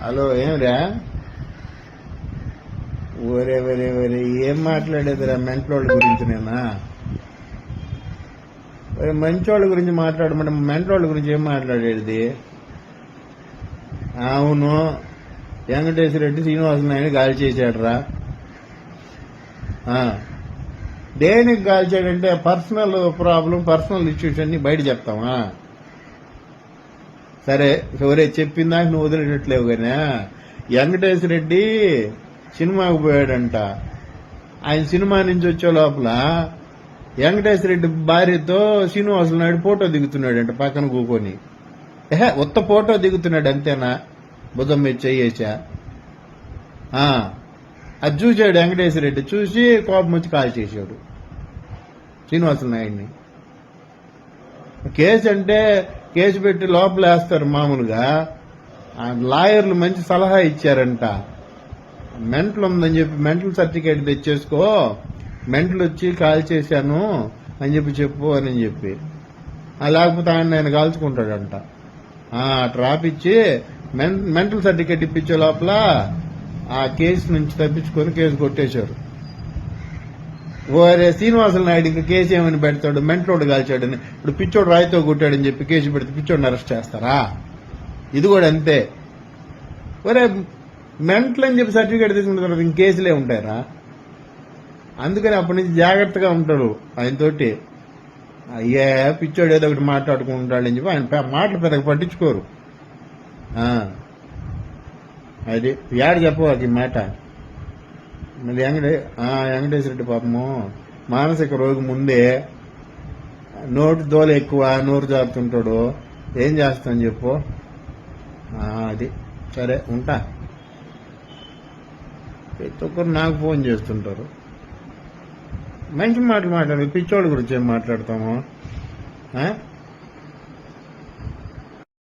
Hello, ఏమిరా? ఒరే ఒరే ఒరే, ఏం మాట్లాడేదిరా మెంటలోళ్ళ గురించి? నేనా మంచోళ్ళ గురించి మాట్లాడమంటే మెంటలోళ్ళ గురించి ఏం మాట్లాడేది? అవును, వెంకటేశ్వర రెడ్డి శ్రీనివాసనాయుడు గాలి చేశాడురా. దేనికి కాల్చాడంటే పర్సనల్ ప్రాబ్లం, పర్సనల్ ఇష్యూస్ అన్ని బయట చెప్తామా? సరే, ఎవరే చెప్పిందాక నువ్వు వదిలేటట్లేవు కానీ వెంకటేశ్వర రెడ్డి సినిమాకు పోయాడంట. ఆయన సినిమా నుంచి వచ్చే లోపల వెంకటేశ్వర రెడ్డి భార్యతో శ్రీనివాసులు నాయుడు ఫోటో దిగుతున్నాడంట పక్కన కూకొని. ఉత్త ఫోటో దిగుతున్నాడు అంతేనా? బుధం మీద చెయ్యేసా. అది చూశాడు వెంకటేశ్వర రెడ్డి, చూసి కోపం వచ్చి కాల్ చేశాడు శ్రీనివాసులు నాయుడిని. కేసు అంటే కేసు పెట్టి లోపల వేస్తారు మామూలుగా. లాయర్లు మంచి సలహా ఇచ్చారంట. మెంటల్ ఉందని చెప్పి మెంటల్ సర్టిఫికేట్ తెచ్చేసుకో, మెంటల్ వచ్చి కాల్ చేశాను అని చెప్పు అని చెప్పి. లేకపోతే ఆయన కాల్చుకుంటాడంట. ట్రాపిచ్చి మెంటల్ సర్టిఫికేట్ ఇప్పించే లోపల ఆ కేసు నుంచి తప్పించుకొని కేసు కొట్టేశారు. ఓరే శ్రీనివాసులు నాయుడు ఇంకా కేసు ఏమని పెడతాడు? మెంటలోడు కాల్చాడని. ఇప్పుడు పిచ్చోడు రాయితో కొట్టాడని చెప్పి కేసు పెడితే పిచ్చోడిని అరెస్ట్ చేస్తారా? ఇది కూడా అంతే. ఒరే మెంటల్ అని చెప్పి సర్టిఫికేట్ తీసుకున్న తర్వాత ఇంక కేసులే ఉంటాయరా? అందుకని అప్పటి నుంచి జాగ్రత్తగా ఉంటారు ఆయనతోటి. అయ్యే పిచ్చోడు ఏదో ఒకటి మాట్లాడుకుంటాడని చెప్పి ఆయన మాటలు పెద్దగా పట్టించుకోరు. అది యాడ చెప్పవాలి ఈ మాట. మళ్ళీ వెంకటేశ్వర రెడ్డి పాపము మానసిక రోగి ముందే నోటి దోల ఎక్కువ, నోరు జారుతుంటాడు. ఏం చేస్తాను చెప్పు? అది సరే, ఉంటా. ప్రతి ఒక్కరు నాకు ఫోన్ చేస్తుంటారు. మంచి మాటలు మాట్లాడాలి, పిచ్చోళ్ళ గురించి ఏం మాట్లాడతాము?